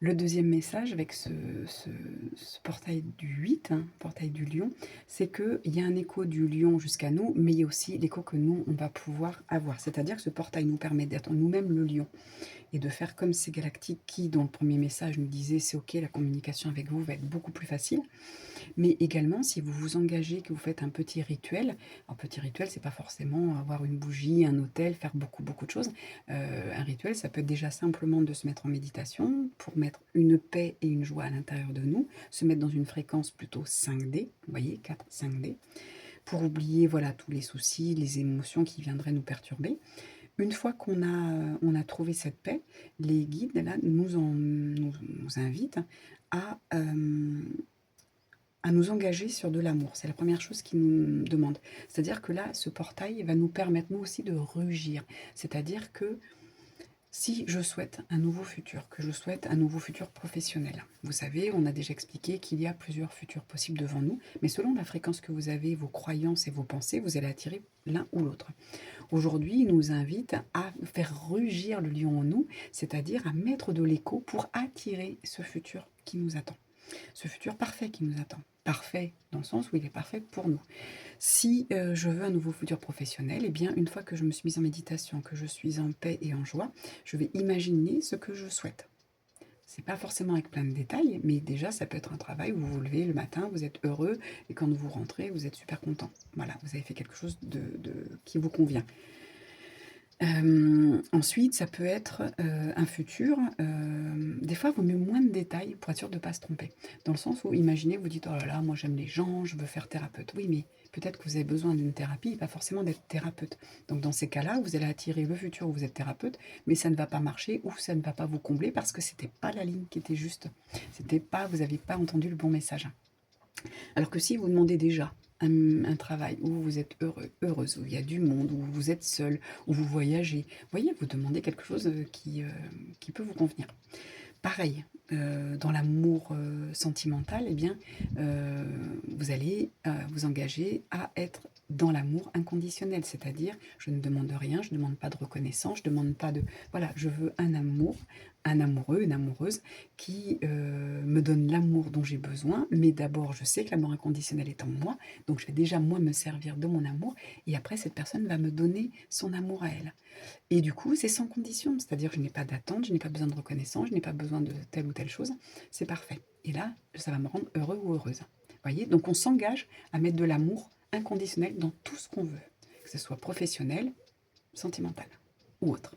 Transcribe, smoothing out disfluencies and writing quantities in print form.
Le deuxième message avec ce portail du 8, hein, portail du lion, c'est qu'il y a un écho du lion jusqu'à nous, mais il y a aussi l'écho que nous, on va pouvoir avoir. C'est-à-dire que ce portail nous permet d'être nous-mêmes le lion et de faire comme ces galactiques qui, dans le premier message, nous disaient: «C'est OK, la communication avec vous va être beaucoup plus facile». Mais également, si vous vous engagez, que vous faites un petit rituel, un petit rituel, c'est pas forcément avoir une bougie, un autel, faire beaucoup, beaucoup de choses. Un rituel, ça peut être déjà simplement de se mettre en méditation pour mettre une paix et une joie à l'intérieur de nous, se mettre dans une fréquence plutôt 5D, vous voyez, 4-5D, pour oublier voilà tous les soucis, les émotions qui viendraient nous perturber. Une fois on a trouvé cette paix, les guides là nous invitent à, à nous engager sur de l'amour. C'est la première chose qu'ils nous demandent. C'est-à-dire que là, ce portail va nous permettre, nous aussi, de rugir. C'est-à-dire que si je souhaite un nouveau futur, que je souhaite un nouveau futur professionnel, vous savez, on a déjà expliqué qu'il y a plusieurs futurs possibles devant nous, mais selon la fréquence que vous avez, vos croyances et vos pensées, vous allez attirer l'un ou l'autre. Aujourd'hui, il nous invite à faire rugir le lion en nous, c'est-à-dire à mettre de l'écho pour attirer ce futur qui nous attend. Ce futur parfait qui nous attend. Parfait dans le sens où il est parfait pour nous. Si, je veux un nouveau futur professionnel, eh bien, une fois que je me suis mise en méditation, que je suis en paix et en joie, je vais imaginer ce que je souhaite. C'est pas forcément avec plein de détails, mais déjà, ça peut être un travail où vous vous levez le matin, vous êtes heureux et quand vous rentrez, vous êtes super content. Voilà, vous avez fait quelque chose de qui vous convient. Ensuite, ça peut être, un futur, des fois, il vaut mieux moins de détails pour être sûr de ne pas se tromper. Dans le sens où, imaginez, vous dites: «Oh là là, moi j'aime les gens, je veux faire thérapeute». Oui, mais peut-être que vous avez besoin d'une thérapie, pas forcément d'être thérapeute. Donc dans ces cas-là, vous allez attirer le futur où vous êtes thérapeute, mais ça ne va pas marcher ou ça ne va pas vous combler parce que c'était pas la ligne qui était juste. C'était pas vous n'avez pas entendu le bon message. Alors que si vous demandez déjà un travail où vous êtes heureux, heureuse, où il y a du monde, où vous êtes seul, où vous voyagez, vous voyez, vous demandez quelque chose qui peut vous convenir. Pareil, dans l'amour sentimental, eh bien, vous allez vous engager à être dans l'amour inconditionnel, c'est-à-dire je ne demande rien, je ne demande pas de reconnaissance, je ne demande pas de... Voilà, je veux un amour, un amoureux, une amoureuse qui me donne l'amour dont j'ai besoin, mais d'abord je sais que l'amour inconditionnel est en moi, donc je vais déjà moi me servir de mon amour, et après cette personne va me donner son amour à elle. Et du coup, c'est sans condition, c'est-à-dire que je n'ai pas d'attente, je n'ai pas besoin de reconnaissance, je n'ai pas besoin de telle ou telle chose, c'est parfait. Et là, ça va me rendre heureux ou heureuse. Vous voyez? Donc on s'engage à mettre de l'amour inconditionnel dans tout ce qu'on veut, que ce soit professionnel, sentimental ou autre.